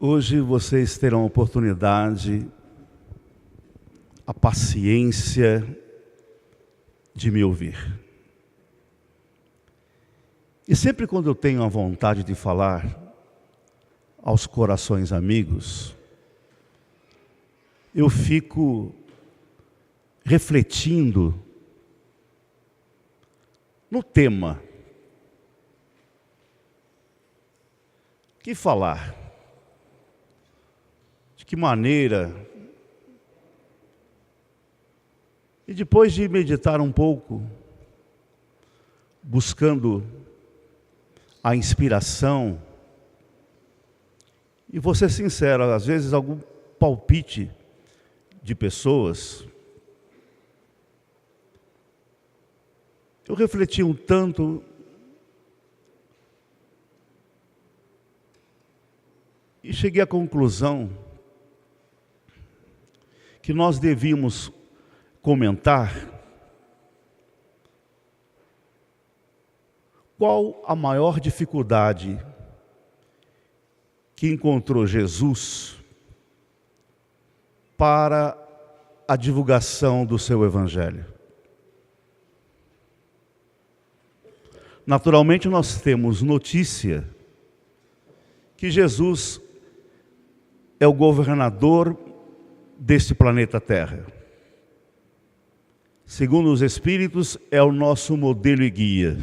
Hoje vocês terão a oportunidade, a paciência de me ouvir. E sempre quando eu tenho a vontade de falar aos corações amigos, eu fico refletindo no tema. O que falar? De que maneira? E depois de meditar um pouco, buscando a inspiração, e vou ser sincero, às vezes algum palpite de pessoas, eu refleti um tanto e cheguei à conclusão que nós devíamos comentar qual a maior dificuldade que encontrou Jesus para a divulgação do seu Evangelho. Naturalmente, nós temos notícia que Jesus é o governador deste planeta Terra. Segundo os Espíritos, é o nosso modelo e guia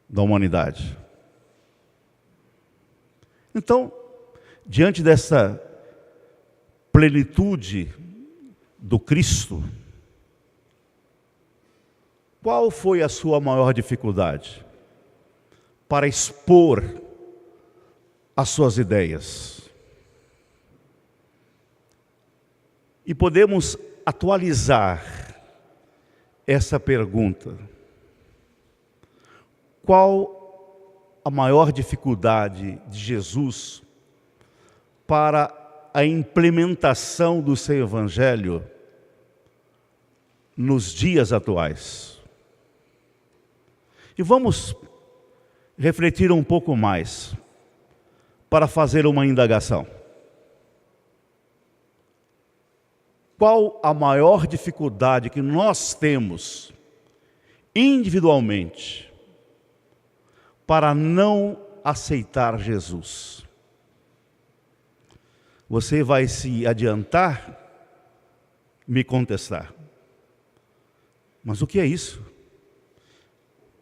da humanidade. Então, diante dessa plenitude do Cristo, qual foi a sua maior dificuldade para expor as suas ideias? E podemos atualizar essa pergunta. Qual a maior dificuldade de Jesus para a implementação do seu Evangelho nos dias atuais? E vamos refletir um pouco mais para fazer uma indagação. Qual a maior dificuldade que nós temos individualmente para não aceitar Jesus? Você vai se adiantar, me contestar. Mas o que é isso?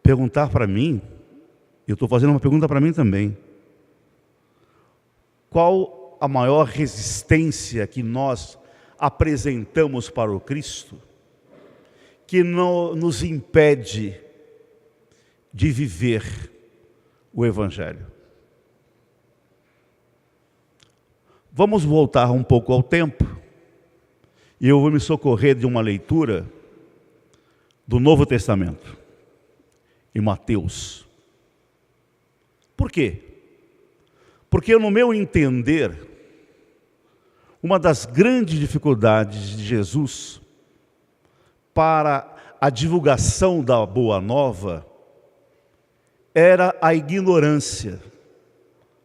Perguntar para mim, eu estou fazendo uma pergunta para mim também. Qual a maior resistência que nós apresentamos para o Cristo, que não nos impede de viver o Evangelho? Vamos voltar um pouco ao tempo, e eu vou me socorrer de uma leitura do Novo Testamento, em Mateus. Por quê? Porque no meu entender, uma das grandes dificuldades de Jesus para a divulgação da Boa Nova era a ignorância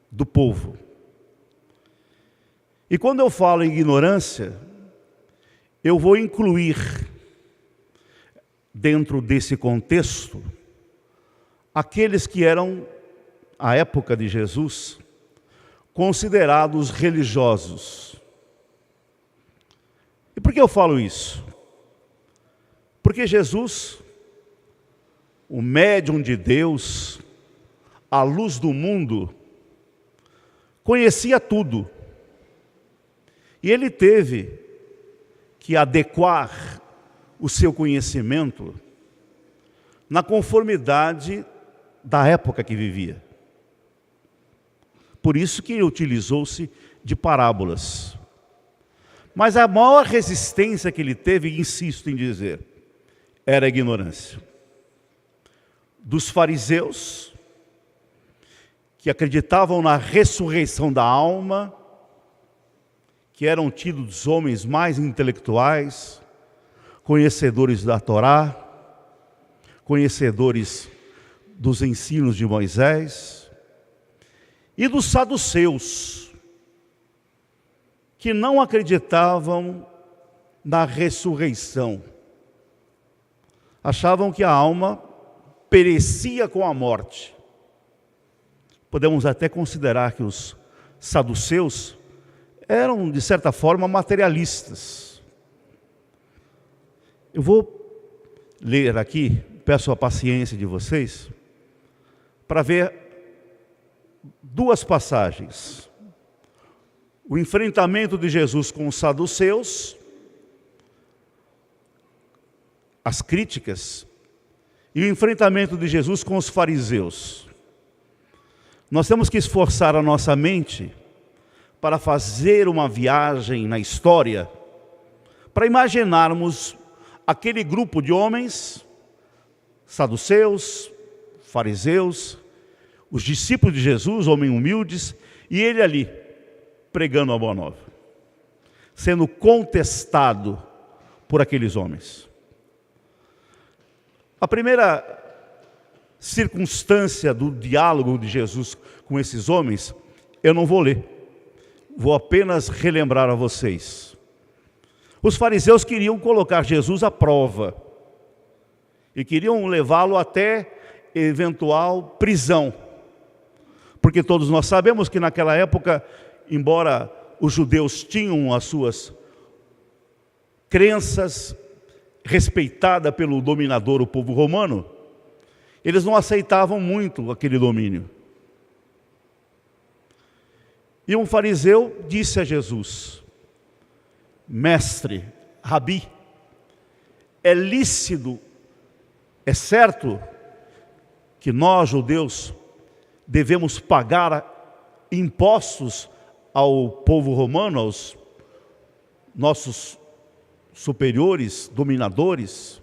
do povo. E quando eu falo em ignorância, eu vou incluir dentro desse contexto aqueles que eram, à época de Jesus, considerados religiosos. E por que eu falo isso? Porque Jesus, o médium de Deus, a luz do mundo, conhecia tudo. E ele teve que adequar o seu conhecimento na conformidade da época que vivia. Por isso que utilizou-se de parábolas. Mas a maior resistência que ele teve, insisto em dizer, era a ignorância. Dos fariseus, que acreditavam na ressurreição da alma, que eram tidos homens mais intelectuais, conhecedores da Torá, conhecedores dos ensinos de Moisés, e dos saduceus, que não acreditavam na ressurreição. Achavam que a alma perecia com a morte. Podemos até considerar que os saduceus eram, de certa forma, materialistas. Eu vou ler aqui, peço a paciência de vocês, para ver duas passagens. O enfrentamento de Jesus com os saduceus, as críticas, e o enfrentamento de Jesus com os fariseus. Nós temos que esforçar a nossa mente para fazer uma viagem na história, para imaginarmos aquele grupo de homens, saduceus, fariseus, os discípulos de Jesus, homens humildes, e ele ali, pregando a boa nova, sendo contestado por aqueles homens. A primeira circunstância do diálogo de Jesus com esses homens, eu não vou ler, vou apenas relembrar a vocês. Os fariseus queriam colocar Jesus à prova e queriam levá-lo até eventual prisão, porque todos nós sabemos que naquela época, embora os judeus tinham as suas crenças respeitada pelo dominador, o povo romano, eles não aceitavam muito aquele domínio. E um fariseu disse a Jesus: mestre, rabi, é lícito, é certo que nós, judeus, devemos pagar impostos ao povo romano, aos nossos superiores, dominadores?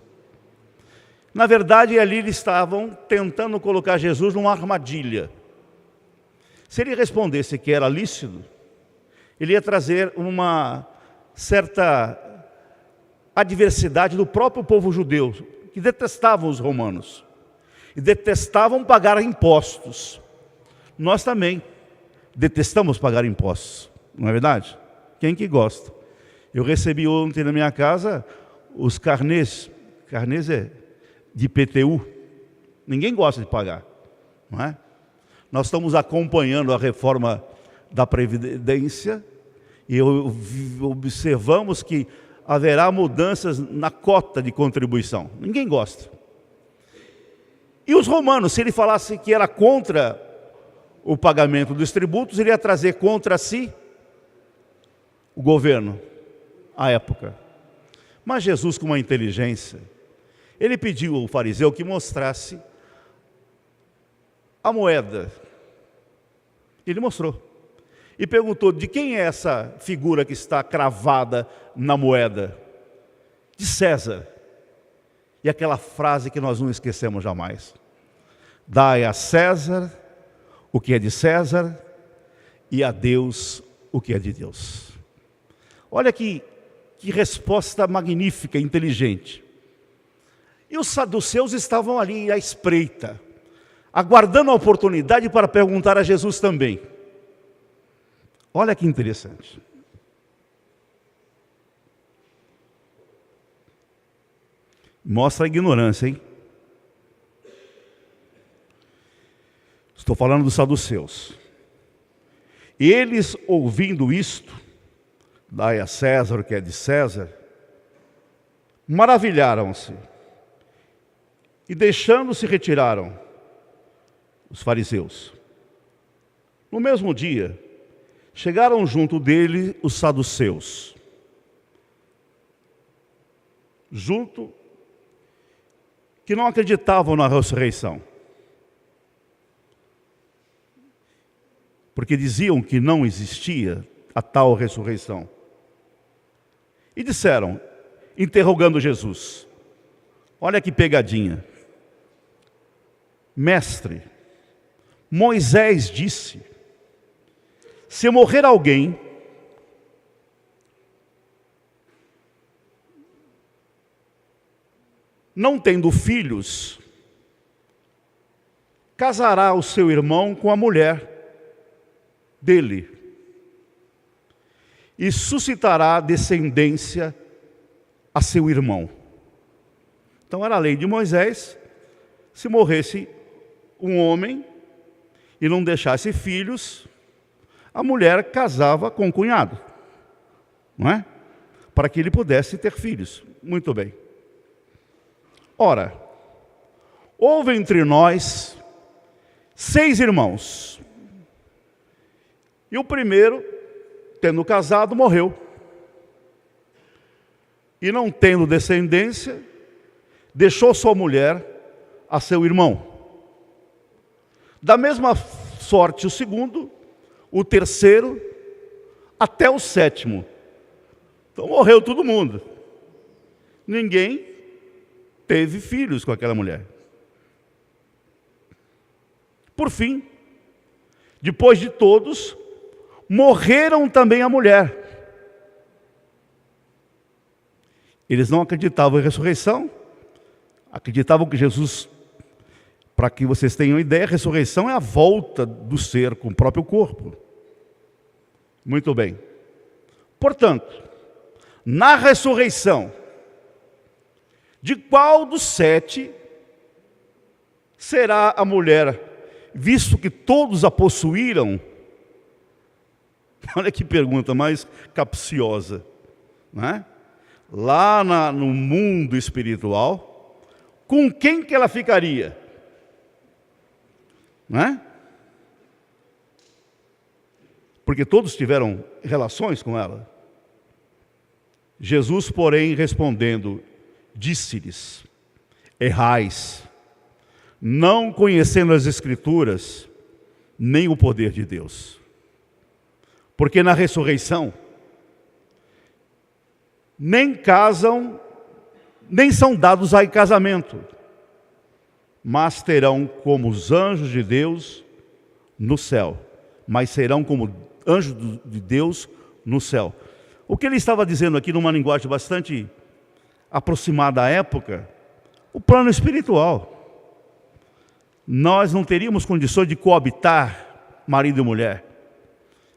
Na verdade, ali eles estavam tentando colocar Jesus numa armadilha. Se ele respondesse que era lícito, ele ia trazer uma certa adversidade do próprio povo judeu, que detestavam os romanos e detestavam pagar impostos. Nós também detestamos pagar impostos, não é verdade? Quem que gosta? Eu recebi ontem na minha casa os carnês de IPTU. Ninguém gosta de pagar, não é? Nós estamos acompanhando a reforma da Previdência e observamos que haverá mudanças na cota de contribuição. Ninguém gosta. E os romanos, se ele falasse que era contra o pagamento dos tributos, ele ia trazer contra si o governo à época. Mas Jesus, com uma inteligência, ele pediu ao fariseu que mostrasse a moeda. Ele mostrou. E perguntou: de quem é essa figura que está cravada na moeda? De César. E aquela frase que nós não esquecemos jamais: dai a César o que é de César e a Deus o que é de Deus. Olha que resposta magnífica, inteligente. E os saduceus estavam ali à espreita, aguardando a oportunidade para perguntar a Jesus também. Olha que interessante. Mostra a ignorância, hein? Estou falando dos saduceus. E eles, ouvindo isto, dai a César o que é de César, maravilharam-se e, deixando-se, retiraram. Os fariseus. No mesmo dia, chegaram junto dele os saduceus. Junto, que não acreditavam na ressurreição. Porque diziam que não existia a tal ressurreição. E disseram, interrogando Jesus: olha que pegadinha. Mestre, Moisés disse: se morrer alguém, não tendo filhos, casará o seu irmão com a mulher dele, e suscitará descendência a seu irmão. Então era a lei de Moisés, se morresse um homem e não deixasse filhos, a mulher casava com o cunhado, não é? Para que ele pudesse ter filhos. Muito bem. Ora, houve entre nós 6 irmãos. E o primeiro, tendo casado, morreu. E não tendo descendência, deixou sua mulher a seu irmão. Da mesma sorte o segundo, o terceiro, até o 7º. Então morreu todo mundo. Ninguém teve filhos com aquela mulher. Por fim, depois de todos, morreram também a mulher. Eles não acreditavam em ressurreição, acreditavam que Jesus, para que vocês tenham ideia, a ressurreição é a volta do ser com o próprio corpo. Muito bem. Portanto, na ressurreição, de qual dos 7 será a mulher, visto que todos a possuíram? Olha que pergunta mais capciosa, não é? Lá no mundo espiritual, com quem que ela ficaria? Não é? Porque todos tiveram relações com ela. Jesus, porém, respondendo, disse-lhes: errais, não conhecendo as Escrituras, nem o poder de Deus. Porque na ressurreição, nem casam, nem são dados em casamento, mas terão como os anjos de Deus no céu. Mas serão como anjos de Deus no céu. O que ele estava dizendo aqui, numa linguagem bastante aproximada à época, o plano espiritual. Nós não teríamos condições de coabitar marido e mulher.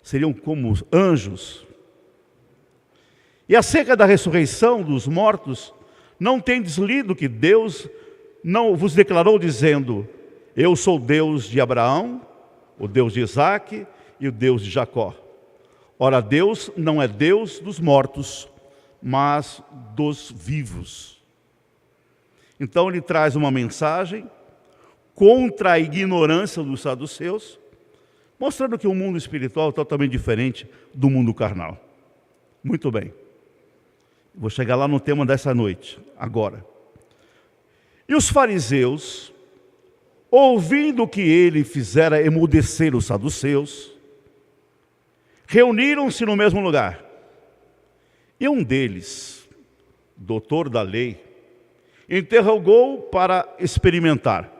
Seriam como anjos. E acerca da ressurreição dos mortos, não tendes lido que Deus não vos declarou dizendo: eu sou Deus de Abraão, o Deus de Isaque e o Deus de Jacó. Ora, Deus não é Deus dos mortos, mas dos vivos. Então ele traz uma mensagem contra a ignorância dos saduceus, mostrando que o mundo espiritual é totalmente diferente do mundo carnal. Muito bem. Vou chegar lá no tema dessa noite, agora. E os fariseus, ouvindo que ele fizera emudecer os saduceus, reuniram-se no mesmo lugar. E um deles, doutor da lei, interrogou para experimentar.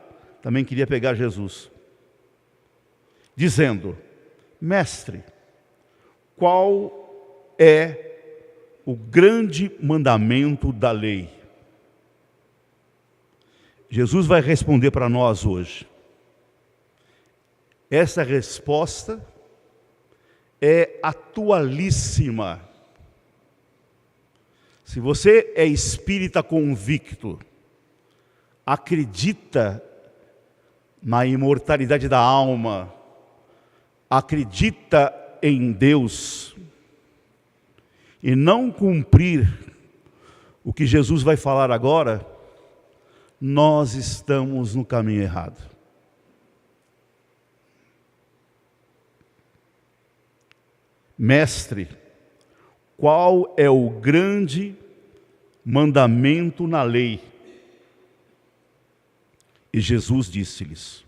Também queria pegar Jesus. Dizendo: mestre, qual é o grande mandamento da lei? Jesus vai responder para nós hoje. Essa resposta é atualíssima. Se você é espírita convicto, acredita na imortalidade da alma, acredita em Deus, e não cumprir o que Jesus vai falar agora, nós estamos no caminho errado. Mestre, qual é o grande mandamento na lei? E Jesus disse-lhes: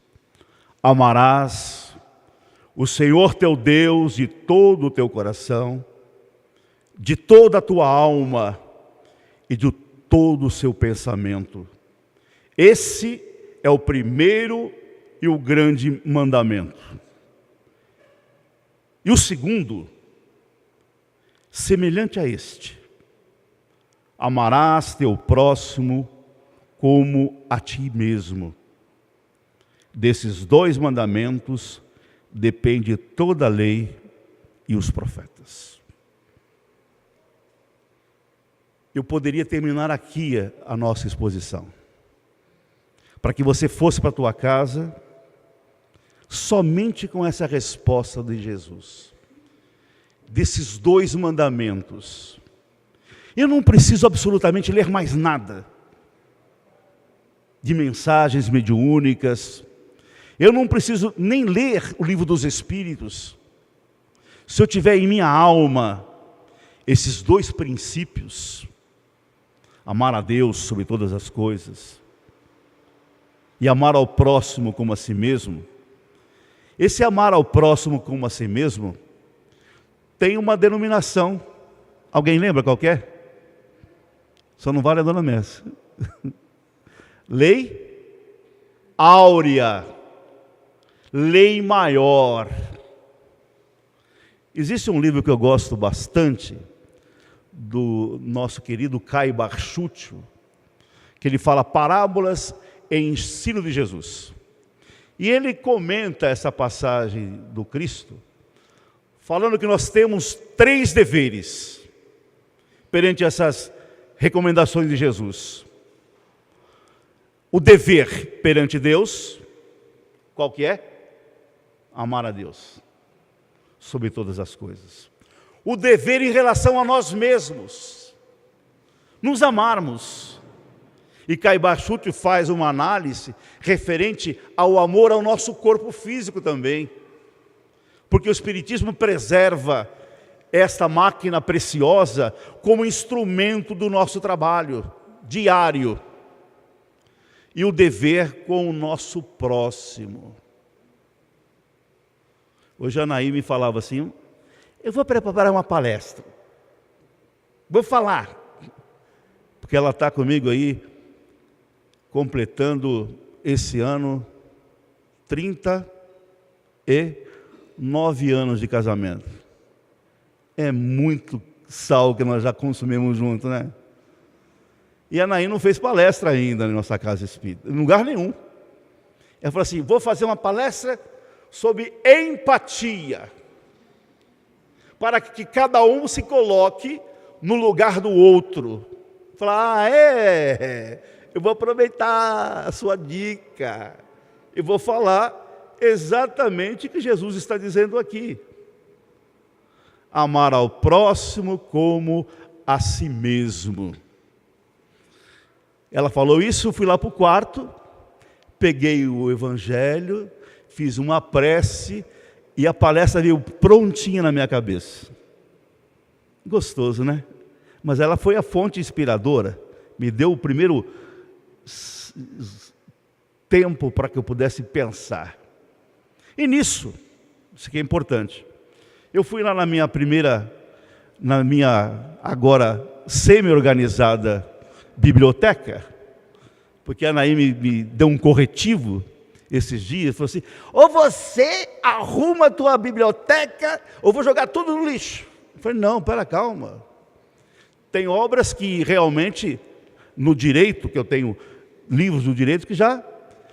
amarás o Senhor teu Deus de todo o teu coração, de toda a tua alma e de todo o seu pensamento. Esse é o primeiro e o grande mandamento. E o segundo, semelhante a este: amarás teu próximo como a ti mesmo. Desses 2 mandamentos depende toda a lei e os profetas. eu poderia terminar aqui a nossa exposição, para que você fosse para a tua casa somente com essa resposta de Jesus, desses 2 mandamentos. Eu não preciso absolutamente ler mais nada de mensagens mediúnicas, eu não preciso nem ler o livro dos Espíritos. Se eu tiver em minha alma esses 2 princípios, amar a Deus sobre todas as coisas e amar ao próximo como a si mesmo, esse amar ao próximo como a si mesmo tem uma denominação. Alguém lembra qual que é? Só não vale a dona Messa. Lei áurea, lei maior. Existe um livro que eu gosto bastante, do nosso querido Caio Barchúcio, que ele fala parábolas e ensino de Jesus. E ele comenta essa passagem do Cristo, falando que nós temos 3 deveres perante essas recomendações de Jesus. O dever perante Deus, qual que é? Amar a Deus sobre todas as coisas. O dever em relação a nós mesmos, nos amarmos. E Caio Barchúcio faz uma análise referente ao amor ao nosso corpo físico também, porque o Espiritismo preserva esta máquina preciosa como instrumento do nosso trabalho diário, e o dever com o nosso próximo. Hoje a Anaí me falava assim: eu vou preparar uma palestra, vou falar, porque ela está comigo aí, completando esse ano 39 anos de casamento. É muito sal que nós já consumimos junto, né? E a Anaí não fez palestra ainda na nossa casa espírita, em lugar nenhum. Ela falou assim: vou fazer uma palestra sobre empatia, para que cada um se coloque no lugar do outro. Falar: eu vou aproveitar a sua dica, eu vou falar exatamente o que Jesus está dizendo aqui. Amar ao próximo como a si mesmo. Ela falou isso, eu fui lá para o quarto, peguei o Evangelho, fiz uma prece e a palestra veio prontinha na minha cabeça. Gostoso, né? Mas ela foi a fonte inspiradora, me deu o primeiro tempo para que eu pudesse pensar. E nisso, isso que é importante, eu fui lá na minha agora semi-organizada biblioteca, porque a Anaí me deu um corretivo esses dias, falou assim: ou você arruma a tua biblioteca, ou vou jogar tudo no lixo. Eu falei: não, calma. Tem obras que realmente, no direito, que eu tenho livros do direito, que já,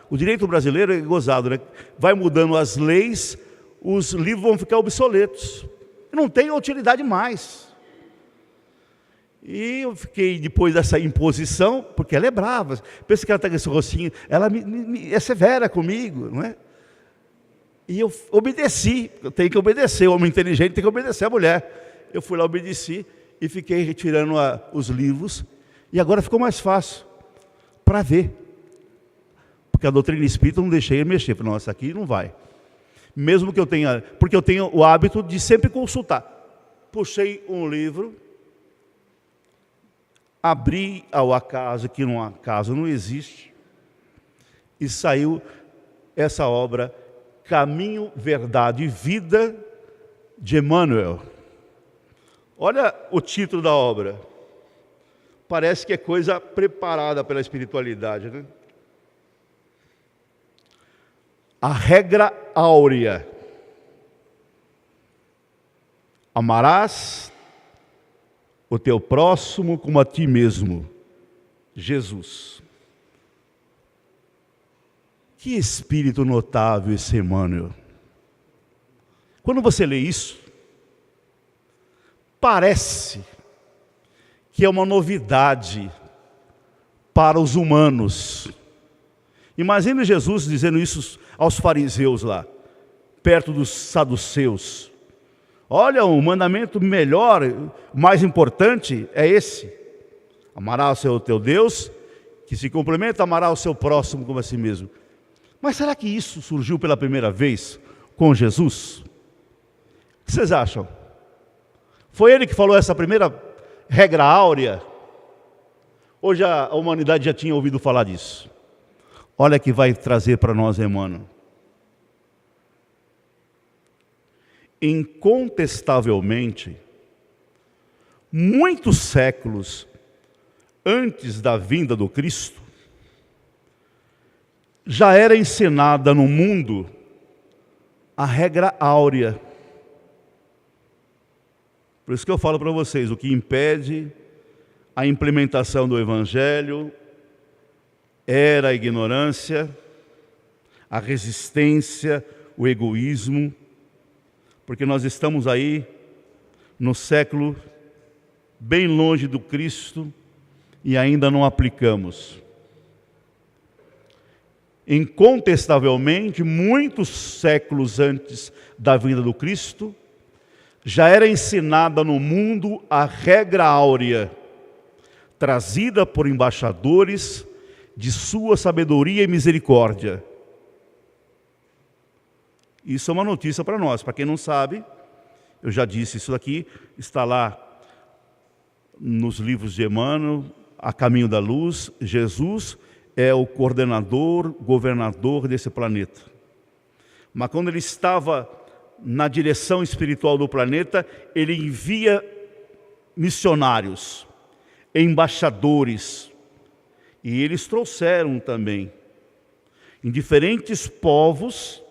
o direito brasileiro é gozado, né? Vai mudando as leis, os livros vão ficar obsoletos, não tem utilidade mais. E eu fiquei, depois dessa imposição, porque ela é brava, pensa que ela está com esse rostinho, ela é severa comigo, não é? E eu obedeci, eu tenho que obedecer, o homem inteligente tem que obedecer a mulher. Eu fui lá, obedeci, e fiquei retirando os livros, e agora ficou mais fácil para ver, porque a doutrina espírita não deixei ele mexer. Falei: nossa, aqui não vai, mesmo que eu tenha, porque eu tenho o hábito de sempre consultar. Puxei um livro, abri ao acaso, que no acaso não existe, e saiu essa obra, Caminho, Verdade e Vida, de Emmanuel. Olha o título da obra, parece que é coisa preparada pela espiritualidade, né? A regra áurea: amarás o teu próximo como a ti mesmo. Jesus. Que espírito notável esse Emmanuel. Quando você lê isso, parece que é uma novidade para os humanos. Imagine Jesus dizendo isso aos fariseus lá, perto dos saduceus. Olha, o mandamento melhor, mais importante é esse. Amarás o seu teu Deus, que se complementa, amará o seu próximo como a si mesmo. Mas será que isso surgiu pela primeira vez com Jesus? O que vocês acham? Foi ele que falou essa primeira regra áurea? Ou já a humanidade já tinha ouvido falar disso? Olha que vai trazer para nós Emmanuel. Incontestavelmente, muitos séculos antes da vinda do Cristo, já era ensinada no mundo a regra áurea. Por isso que eu falo para vocês, o que impede a implementação do Evangelho era a ignorância, a resistência, o egoísmo, porque nós estamos aí no século bem longe do Cristo e ainda não aplicamos. Incontestavelmente, muitos séculos antes da vinda do Cristo, já era ensinada no mundo a regra áurea, trazida por embaixadores de sua sabedoria e misericórdia. Isso é uma notícia para nós. Para quem não sabe, eu já disse isso aqui, está lá nos livros de Emmanuel, A Caminho da Luz. Jesus é o coordenador, governador desse planeta. Mas quando ele estava na direção espiritual do planeta, ele envia missionários, embaixadores, e eles trouxeram também, em diferentes povos,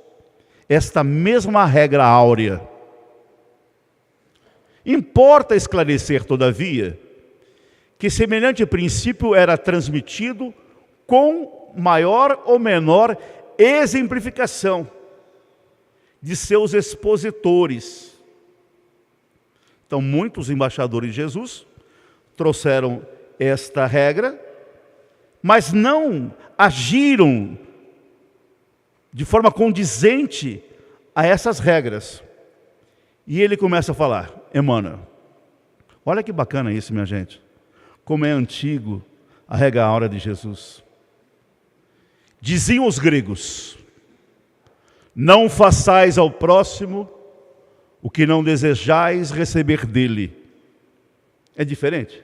esta mesma regra áurea. Importa esclarecer, todavia, que semelhante princípio era transmitido com maior ou menor exemplificação de seus expositores. Então, muitos embaixadores de Jesus trouxeram esta regra, mas não agiram de forma condizente a essas regras. E ele começa a falar, Emmanuel, olha que bacana isso, minha gente, como é antigo a regra áurea de Jesus. Diziam os gregos, não façais ao próximo o que não desejais receber dele. É diferente?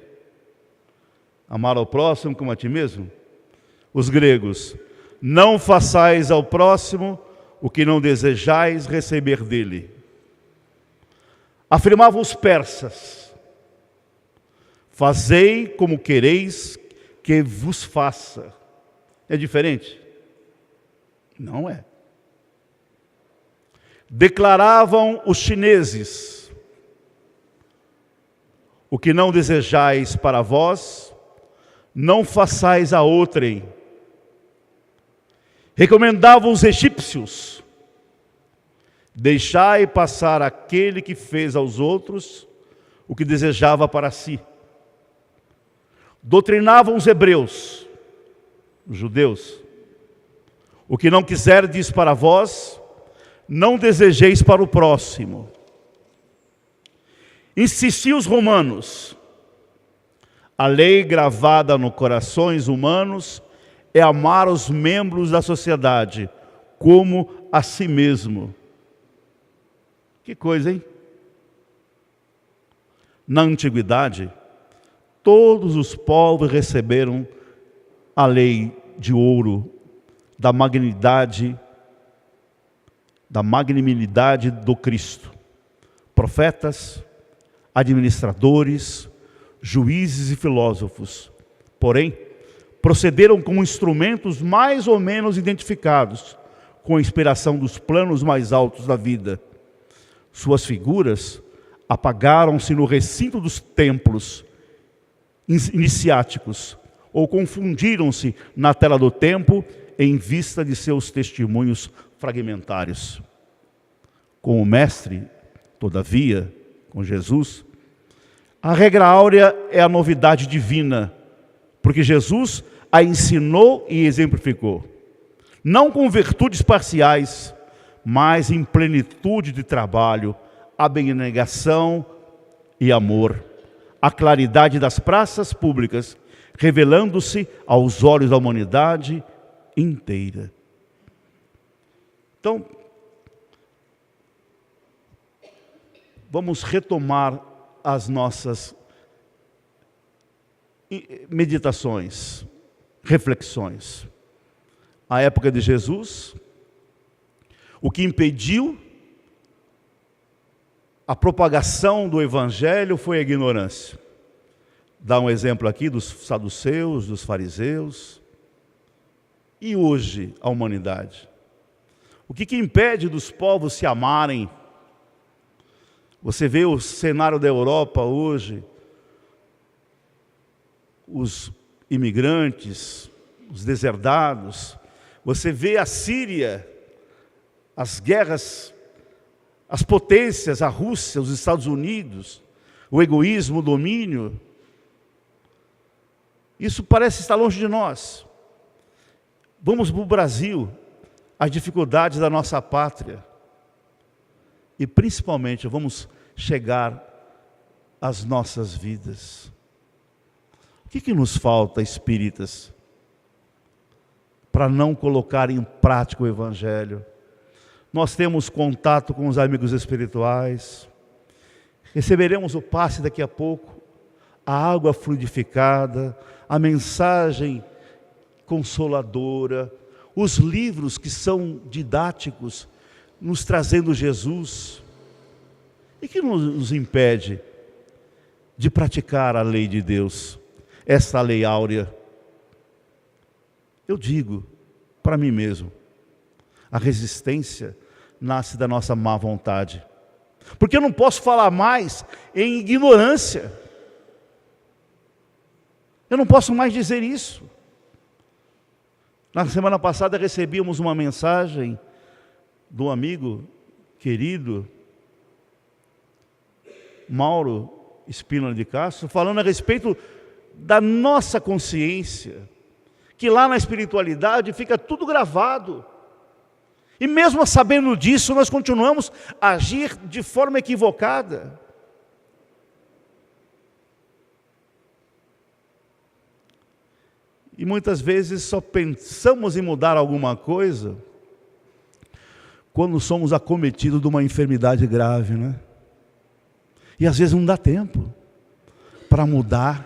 Amar ao próximo como a ti mesmo? Os gregos, não façais ao próximo o que não desejais receber dele. Afirmavam os persas, fazei como quereis que vos faça. É diferente? Não é. Declaravam os chineses, o que não desejais para vós, não façais a outrem. Recomendavam os egípcios, deixai passar aquele que fez aos outros o que desejava para si. Doutrinavam os hebreus, os judeus, o que não quiserdes para vós, não desejeis para o próximo. Insistiam os romanos, a lei gravada nos corações humanos é amar os membros da sociedade como a si mesmo. Que coisa, hein? Na antiguidade, todos os povos receberam a lei de ouro, da magnanimidade do Cristo. Profetas, administradores, juízes e filósofos. Porém, procederam como instrumentos mais ou menos identificados com a inspiração dos planos mais altos da vida. Suas figuras apagaram-se no recinto dos templos iniciáticos ou confundiram-se na tela do tempo em vista de seus testemunhos fragmentários. Com o Mestre, todavia, com Jesus, A regra áurea é a novidade divina, porque Jesus a ensinou e exemplificou. Não com virtudes parciais, mas em plenitude de trabalho, abnegação e amor. A claridade das praças públicas, revelando-se aos olhos da humanidade inteira. Então, vamos retomar as nossas meditações, reflexões. A época de Jesus, o que impediu a propagação do Evangelho foi a ignorância. Dá um exemplo aqui dos saduceus, dos fariseus. E hoje, a humanidade? O que impede dos povos se amarem? Você vê o cenário da Europa hoje, os imigrantes, os deserdados. Você vê a Síria, as guerras, as potências, a Rússia, os Estados Unidos, o egoísmo, o domínio. Isso parece estar longe de nós. Vamos para o Brasil, as dificuldades da nossa pátria. E principalmente vamos chegar às nossas vidas. O que nos falta, espíritas, para não colocar em prática o Evangelho? Nós temos contato com os amigos espirituais, receberemos o passe daqui a pouco, a água fluidificada, a mensagem consoladora, os livros que são didáticos, nos trazendo Jesus. E que nos impede de praticar a lei de Deus, essa lei áurea? Eu digo para mim mesmo, a resistência nasce da nossa má vontade. Porque eu não posso falar mais em ignorância. Eu não posso mais dizer isso. Na semana passada recebíamos uma mensagem do amigo querido Mauro Espínola de Castro, falando a respeito da nossa consciência, que lá na espiritualidade fica tudo gravado. E mesmo sabendo disso, nós continuamos a agir de forma equivocada. E muitas vezes só pensamos em mudar alguma coisa quando somos acometidos de uma enfermidade grave, né? E às vezes não dá tempo para mudar.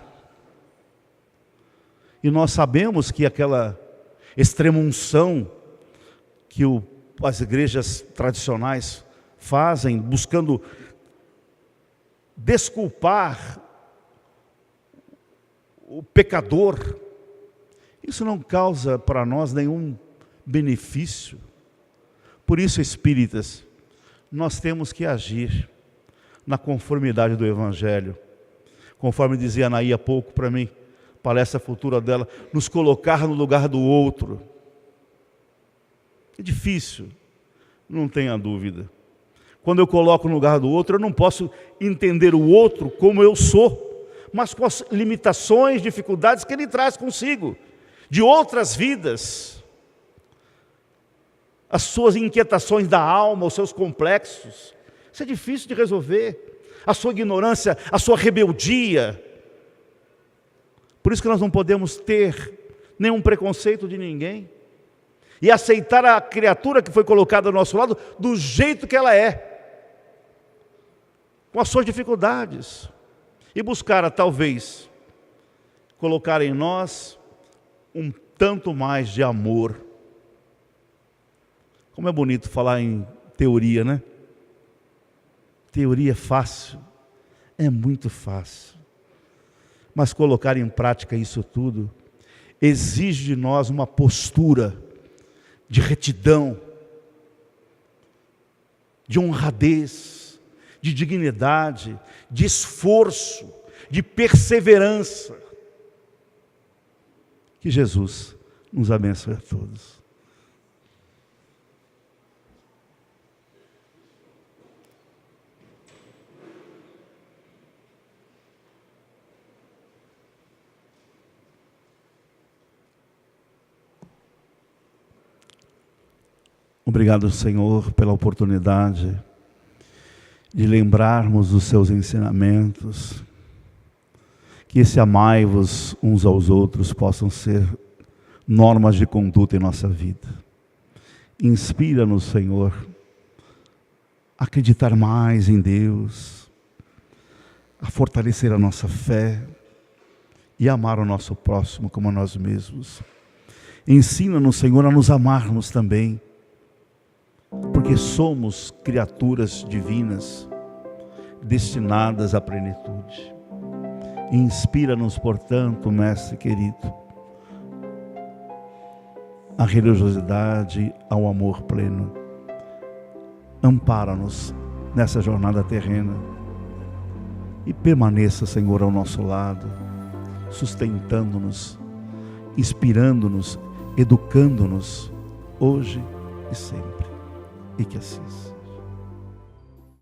E nós sabemos que aquela extrema-unção que as igrejas tradicionais fazem, buscando desculpar o pecador, isso não causa para nós nenhum benefício. Por isso, espíritas, nós temos que agir na conformidade do Evangelho. Conforme dizia Anaí há pouco para mim, palestra futura dela, nos colocar no lugar do outro. É difícil, não tenha dúvida. Quando eu coloco no lugar do outro, eu não posso entender o outro como eu sou, mas com as limitações, dificuldades que ele traz consigo, de outras vidas, as suas inquietações da alma, os seus complexos. Isso é difícil de resolver. A sua ignorância, a sua rebeldia. Por isso que nós não podemos ter nenhum preconceito de ninguém. E aceitar a criatura que foi colocada ao nosso lado do jeito que ela é. Com as suas dificuldades. E buscar, talvez, colocar em nós um tanto mais de amor. Como é bonito falar em teoria, né? Teoria é fácil, é muito fácil. Mas colocar em prática isso tudo exige de nós uma postura de retidão, de honradez, de dignidade, de esforço, de perseverança. Que Jesus nos abençoe a todos. Obrigado, Senhor, pela oportunidade de lembrarmos dos seus ensinamentos, que esse amai-vos uns aos outros possam ser normas de conduta em nossa vida. Inspira-nos, Senhor, a acreditar mais em Deus, a fortalecer a nossa fé e amar o nosso próximo como a nós mesmos. Ensina-nos, Senhor, a nos amarmos também, porque somos criaturas divinas, destinadas à plenitude. Inspira-nos, portanto, Mestre querido, à religiosidade, ao amor pleno. Ampara-nos nessa jornada terrena e permaneça, Senhor, ao nosso lado, sustentando-nos, inspirando-nos, educando-nos, hoje e sempre. E que assim seja.